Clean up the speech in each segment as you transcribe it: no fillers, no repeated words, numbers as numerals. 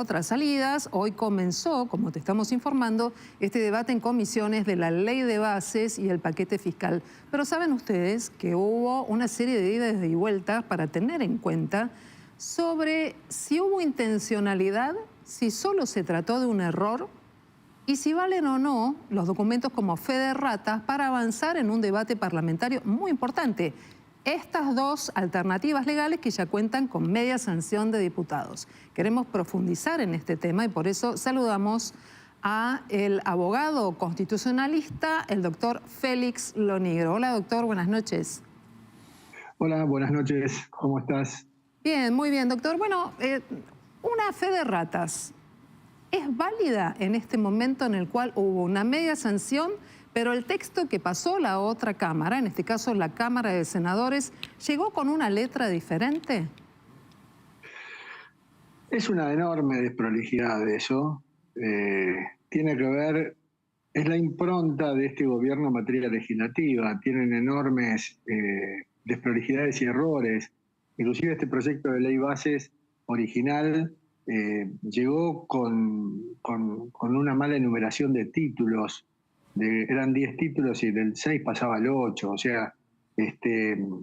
Otras salidas, hoy comenzó, como te estamos informando, este debate en comisiones de la ley de bases y el paquete fiscal. Pero saben ustedes que hubo una serie de idas y vueltas para tener en cuenta sobre si hubo intencionalidad, si solo se trató de un error y si valen o no los documentos como fe de ratas para avanzar en un debate parlamentario muy importante. Estas dos alternativas legales que ya cuentan con media sanción de diputados. Queremos profundizar en este tema y por eso saludamos a el abogado constitucionalista, el doctor Félix Lonigro. Hola, doctor, buenas noches. Hola, buenas noches. ¿Cómo estás? Bien, muy bien, doctor. Bueno, una fe de ratas, ¿es válida en este momento en el cual hubo una media sanción, pero el texto que pasó la otra Cámara, en este caso la Cámara de Senadores, llegó con una letra diferente? Es una enorme desprolijidad eso. Tiene que ver, es la impronta de este gobierno en materia legislativa. Tienen enormes desprolijidades y errores. Inclusive este proyecto de ley bases original llegó con una mala enumeración de títulos. Eran 10 títulos y del 6 pasaba al 8. O sea,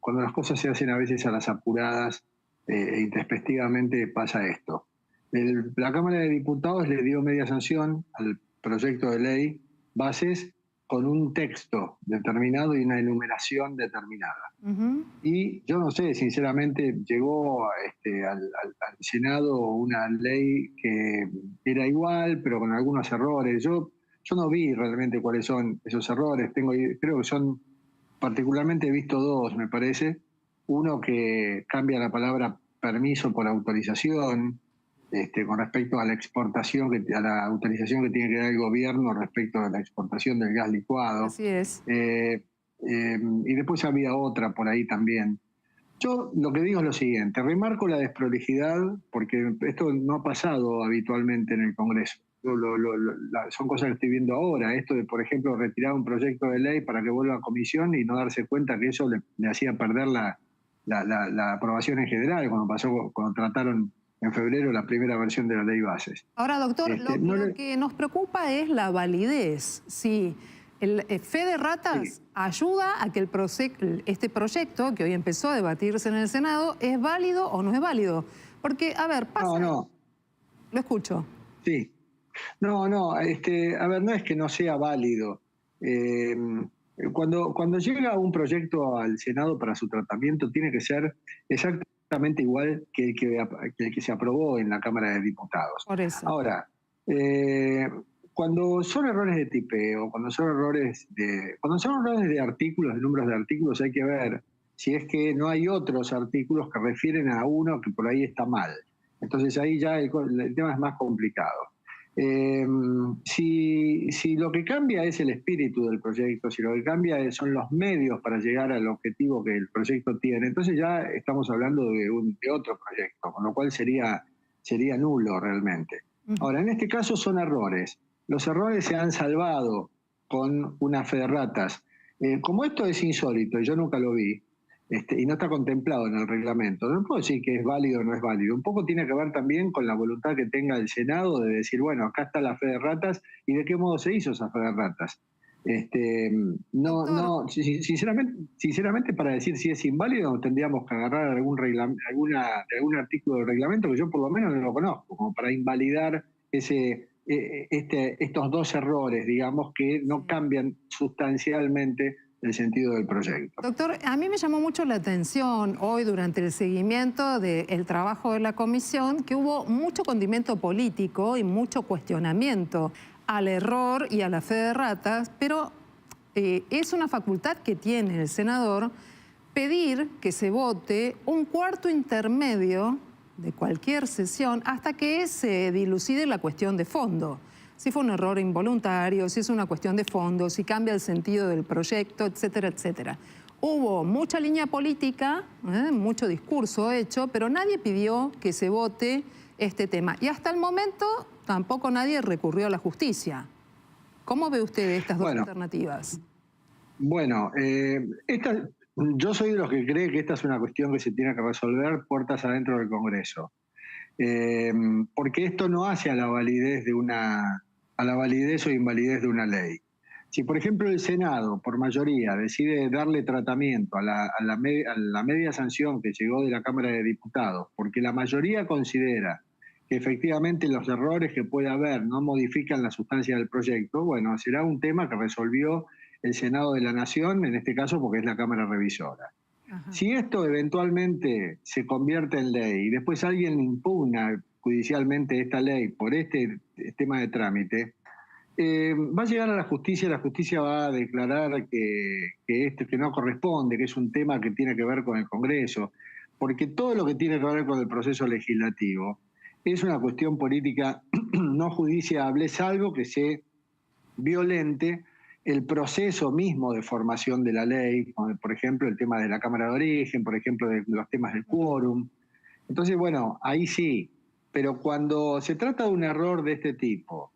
cuando las cosas se hacen a veces a las apuradas, introspectivamente pasa esto. La Cámara de Diputados le dio media sanción al proyecto de ley bases con un texto determinado y una enumeración determinada. Y yo no sé, sinceramente, llegó al Senado una ley que era igual, pero con algunos errores. Yo no vi realmente cuáles son esos errores. Creo que son, particularmente he visto dos, me parece. Uno que cambia la palabra permiso por autorización, con respecto a la exportación, a la autorización que tiene que dar el gobierno respecto a la exportación del gas licuado. Así es. Y después había otra por ahí también. Yo lo que digo es lo siguiente, remarco la desprolijidad porque esto no ha pasado habitualmente en el Congreso. Son cosas que estoy viendo ahora, esto de, por ejemplo, retirar un proyecto de ley para que vuelva a comisión y no darse cuenta que eso le hacía perder la aprobación en general, cuando trataron en febrero la primera versión de la ley bases. Ahora, doctor, lo que nos preocupa es la validez. Si el fe de ratas Sí. ayuda a que este proyecto, que hoy empezó a debatirse en el Senado, ¿es válido o no es válido? Porque, a ver, pasa... No. Lo escucho. Sí. No, a ver, no es que no sea válido. Cuando llega un proyecto al Senado para su tratamiento, tiene que ser exactamente igual que el que se aprobó en la Cámara de Diputados. Por eso. Ahora, cuando son errores de tipeo, cuando son errores de artículos, de números de artículos, hay que ver si es que no hay otros artículos que refieren a uno que por ahí está mal. Entonces ahí ya el tema es más complicado. Si lo que cambia es el espíritu del proyecto, si lo que cambia son los medios para llegar al objetivo que el proyecto tiene, entonces ya estamos hablando de otro proyecto, con lo cual sería nulo realmente. Ahora, en este caso son errores. Los errores se han salvado con una fe de ratas. Como esto es insólito, y yo nunca lo vi, y no está contemplado en el reglamento, no puedo decir que es válido o no es válido. Un poco tiene que ver también con la voluntad que tenga el Senado de decir, bueno, acá está la fe de ratas, y de qué modo se hizo esa fe de ratas. Sinceramente, para decir si es inválido, tendríamos que agarrar algún artículo del reglamento que yo por lo menos no lo conozco, como para invalidar estos dos errores, digamos, que no cambian sustancialmente el sentido del proyecto. Doctor, a mí me llamó mucho la atención hoy durante el seguimiento del trabajo de la comisión que hubo mucho condimento político y mucho cuestionamiento al error y a la fe de ratas, pero es una facultad que tiene el senador pedir que se vote un cuarto intermedio de cualquier sesión hasta que se dilucide la cuestión de fondo. Si fue un error involuntario, si es una cuestión de fondo, si cambia el sentido del proyecto, etcétera, etcétera. Hubo mucha línea política, mucho discurso hecho, pero nadie pidió que se vote este tema. Y hasta el momento tampoco nadie recurrió a la justicia. ¿Cómo ve usted estas dos alternativas? Bueno, yo soy de los que cree que esta es una cuestión que se tiene que resolver puertas adentro del Congreso. porque esto no hace a la validez o invalidez de una ley. Si, por ejemplo, el Senado, por mayoría, decide darle tratamiento a la media sanción que llegó de la Cámara de Diputados, porque la mayoría considera que efectivamente los errores que puede haber no modifican la sustancia del proyecto, bueno, será un tema que resolvió el Senado de la Nación, en este caso porque es la Cámara Revisora. Ajá. Si esto eventualmente se convierte en ley y después alguien impugna judicialmente esta ley por este tema de trámite, va a llegar a la justicia va a declarar que no corresponde, que es un tema que tiene que ver con el Congreso, porque todo lo que tiene que ver con el proceso legislativo es una cuestión política no judiciable, salvo que se violente el proceso mismo de formación de la ley, por ejemplo, el tema de la Cámara de Origen, por ejemplo, de los temas del quórum. Entonces, bueno, ahí sí, pero cuando se trata de un error de este tipo,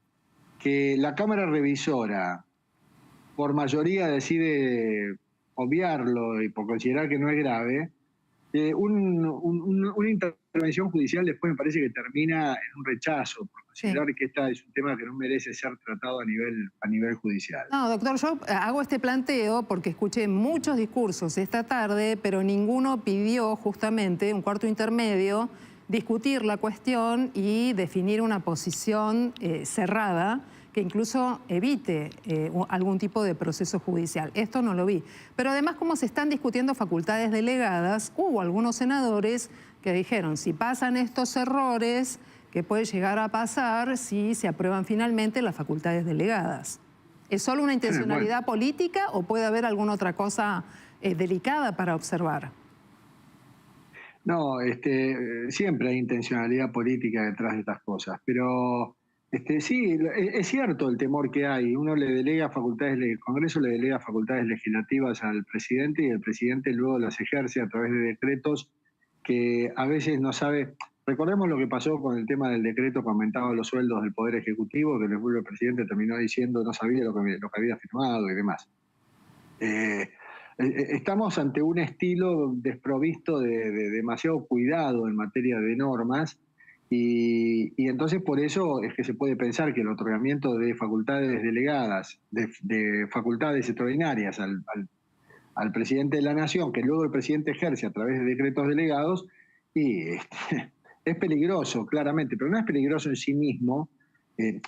que la Cámara Revisora por mayoría decide obviarlo y por considerar que no es grave, una intervención judicial después me parece que termina en un rechazo, por considerar que este es un tema que no merece ser tratado a nivel judicial. No, doctor, yo hago este planteo porque escuché muchos discursos esta tarde, pero ninguno pidió justamente un cuarto intermedio, discutir la cuestión y definir una posición cerrada que incluso evite algún tipo de proceso judicial. Esto no lo vi. Pero además, como se están discutiendo facultades delegadas, hubo algunos senadores que dijeron, si pasan estos errores, ¿qué puede llegar a pasar si se aprueban finalmente las facultades delegadas? ¿Es solo una intencionalidad política o puede haber alguna otra cosa delicada para observar? No, siempre hay intencionalidad política detrás de estas cosas, pero sí, es cierto el temor que hay. Uno le delega facultades, el Congreso le delega facultades legislativas al presidente y el presidente luego las ejerce a través de decretos que a veces no sabe. Recordemos lo que pasó con el tema del decreto que aumentaba los sueldos del Poder Ejecutivo, que luego el presidente terminó diciendo no sabía lo que había firmado y demás. Estamos ante un estilo desprovisto de demasiado cuidado en materia de normas y entonces por eso es que se puede pensar que el otorgamiento de facultades delegadas, de facultades extraordinarias al presidente de la Nación, que luego el presidente ejerce a través de decretos delegados, y es peligroso, claramente, pero no es peligroso en sí mismo.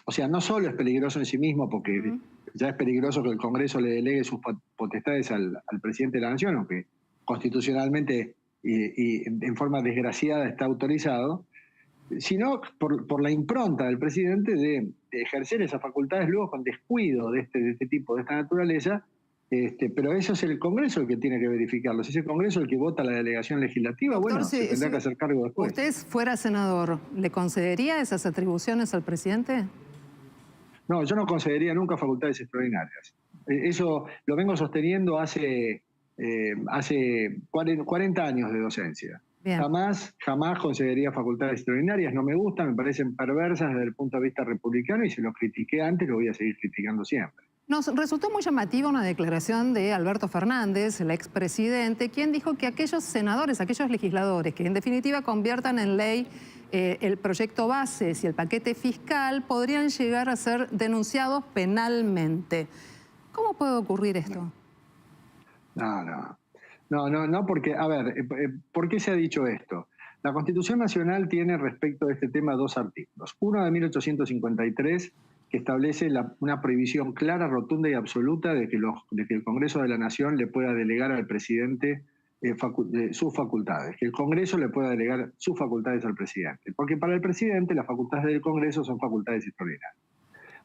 O sea, no solo es peligroso en sí mismo porque ya es peligroso que el Congreso le delegue sus potestades al presidente de la Nación, aunque constitucionalmente y en forma desgraciada está autorizado, sino por la impronta del presidente de ejercer esas facultades luego con descuido de este tipo, de esta naturaleza. Pero eso es el Congreso el que tiene que verificarlo. Si es el Congreso el que vota la delegación legislativa, doctor, bueno, se tendrá que hacer cargo después. ¿Usted fuera senador, le concedería esas atribuciones al presidente? No, yo no concedería nunca facultades extraordinarias. Eso lo vengo sosteniendo hace 40 años de docencia. Bien. Jamás concedería facultades extraordinarias, no me gustan, me parecen perversas desde el punto de vista republicano y se los critiqué antes, lo voy a seguir criticando siempre. Nos resultó muy llamativa una declaración de Alberto Fernández, el expresidente, quien dijo que aquellos senadores, aquellos legisladores que en definitiva conviertan en ley el proyecto Bases y el paquete fiscal podrían llegar a ser denunciados penalmente. ¿Cómo puede ocurrir esto? No, porque, a ver, ¿por qué se ha dicho esto? La Constitución Nacional tiene respecto de este tema dos artículos. Uno de 1853, que establece una prohibición clara, rotunda y absoluta de que el Congreso de la Nación le pueda delegar al presidente sus facultades, que el Congreso le pueda delegar sus facultades al presidente, porque para el presidente las facultades del Congreso son facultades extraordinarias.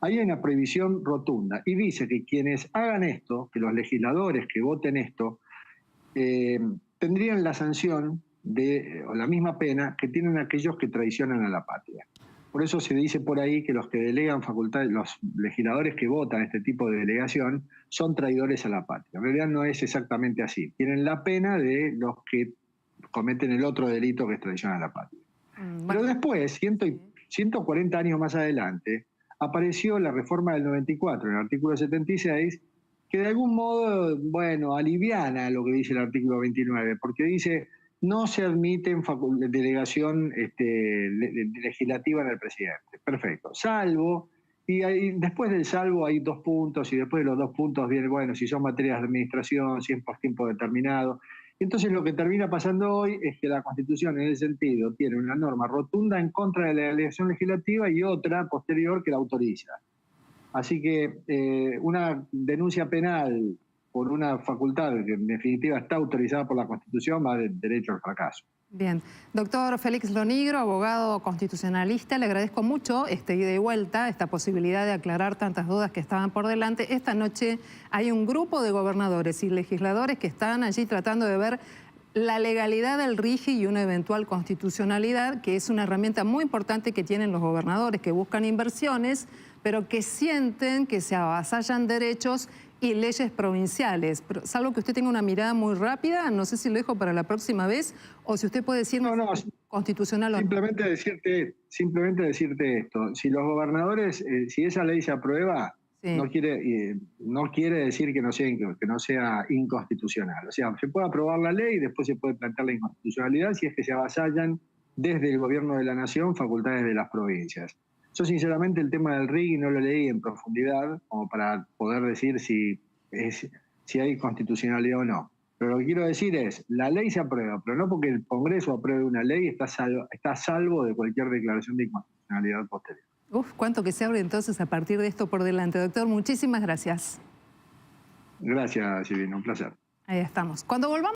Ahí hay una prohibición rotunda y dice que quienes hagan esto, que los legisladores que voten esto, tendrían la sanción o la misma pena que tienen aquellos que traicionan a la patria. Por eso se dice por ahí que los que delegan facultades, los legisladores que votan este tipo de delegación, son traidores a la patria. En realidad no es exactamente así. Tienen la pena de los que cometen el otro delito que es traición a la patria. Pero después, 140 años más adelante, apareció la reforma del 94, en el artículo 76, que de algún modo, bueno, aliviana lo que dice el artículo 29, porque dice no se admite delegación legislativa en el presidente. Perfecto. Salvo, después del salvo hay 2 puntos, y después de los 2 puntos viene, bueno, si son materias de administración, si es por tiempo determinado. Entonces lo que termina pasando hoy es que la Constitución en ese sentido tiene una norma rotunda en contra de la delegación legislativa y otra posterior que la autoriza. Así que una denuncia penal por una facultad que en definitiva está autorizada por la Constitución va de derecho al fracaso. Bien. Doctor Félix Lonigro, abogado constitucionalista, le agradezco mucho ida y vuelta, esta posibilidad de aclarar tantas dudas que estaban por delante. Esta noche hay un grupo de gobernadores y legisladores que están allí tratando de ver la legalidad del RIGI y una eventual constitucionalidad, que es una herramienta muy importante que tienen los gobernadores, que buscan inversiones, pero que sienten que se avasallan derechos y leyes provinciales. Pero, salvo que usted tenga una mirada muy rápida, no sé si lo dejo para la próxima vez, o si usted puede decirme constitucional o no. Simplemente decirte esto. Si los gobernadores, si esa ley se aprueba, sí, no quiere decir que no sea inconstitucional. O sea, se puede aprobar la ley y después se puede plantear la inconstitucionalidad si es que se avasallan desde el gobierno de la nación facultades de las provincias. Yo sinceramente el tema del RIGI no lo leí en profundidad como para poder decir si hay constitucionalidad o no. Pero lo que quiero decir es, la ley se aprueba, pero no porque el Congreso apruebe una ley está a salvo de cualquier declaración de inconstitucionalidad posterior. Uf, cuánto que se abre entonces a partir de esto por delante. Doctor, muchísimas gracias. Gracias, Silvina, un placer. Ahí estamos. Cuando volvamos...